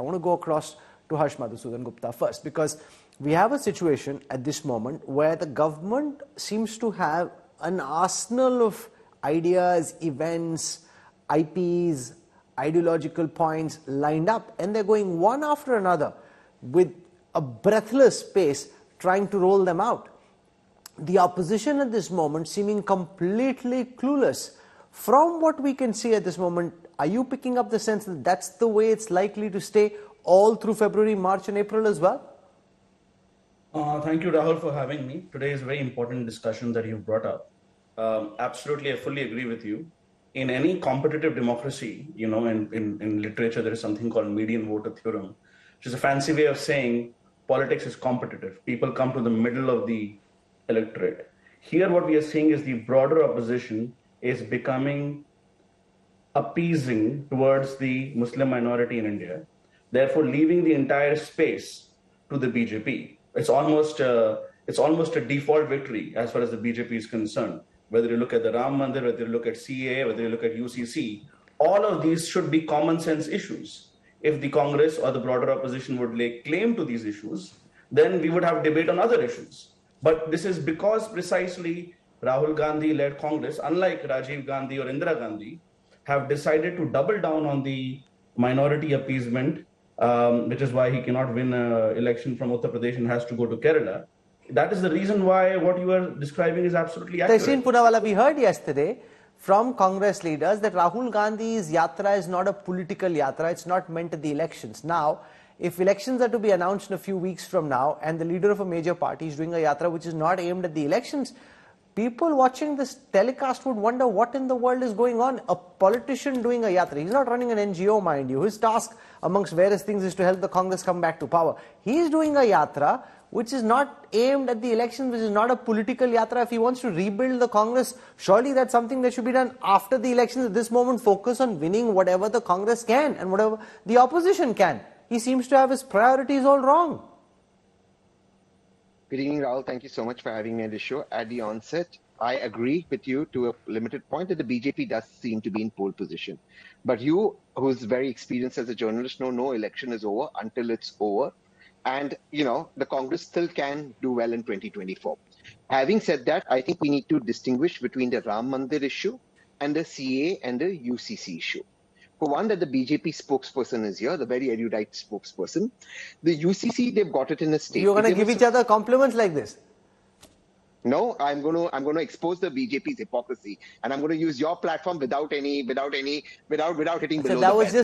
want to go across to Harsh Madhusudhan Gupta first, because we have a situation at this moment where the government seems to have an arsenal of ideas, events, IPs, ideological points lined up, and they're going one after another with a breathless pace trying to roll them out. The opposition at this moment seeming completely clueless. From what we can see at this moment, are you picking up the sense that that's the way it's likely to stay all through February, March and April as well? Thank you, Rahul, for having me. Today is a very important discussion that you've brought up. Absolutely, I fully agree with you. In any competitive democracy, in literature, there is something called median voter theorem, which is a fancy way of saying politics is competitive. People come to the middle of the electorate. Here, what we are seeing is the broader opposition is becoming appeasing towards the Muslim minority in India, therefore leaving the entire space to the BJP. It's almost a default victory as far as the BJP is concerned. Whether you look at the Mandir, whether you look at CA, whether you look at UCC, all of these should be common sense issues. If the Congress or the broader opposition would lay claim to these issues, then we would have debate on other issues. But this is because precisely Rahul Gandhi-led Congress, unlike Rajiv Gandhi or Indira Gandhi, have decided to double down on the minority appeasement, which is why he cannot win an election from Uttar Pradesh and has to go to Kerala. That is the reason why what you are describing is absolutely accurate. Shaheen, Poonawalla, we heard yesterday from Congress leaders that Rahul Gandhi's yatra is not a political yatra. It's not meant at the elections. Now, if elections are to be announced in a few weeks from now and the leader of a major party is doing a yatra which is not aimed at the elections, people watching this telecast would wonder what in the world is going on. A politician doing a yatra. He's not running an NGO, mind you. His task, amongst various things, is to help the Congress come back to power. He's doing a yatra which is not aimed at the elections, which is not a political yatra. If he wants to rebuild the Congress, surely that's something that should be done after the elections. At this moment, focus on winning whatever the Congress can and whatever the opposition can. He seems to have his priorities all wrong. Good evening, Rahul. Thank you so much for having me on the show. At the onset, I agree with you to a limited point that the BJP does seem to be in pole position. But you, who's very experienced as a journalist, know no election is over until it's over. And, the Congress still can do well in 2024. Having said that, I think we need to distinguish between the Ram Mandir issue and the CA and the UCC issue. For one, that the BJP spokesperson is here, the very erudite spokesperson. The UCC, they've got it in a state. You're going to give each other compliments like this? No, I'm going to expose the BJP's hypocrisy, and I'm going to use your platform without hitting below the belt.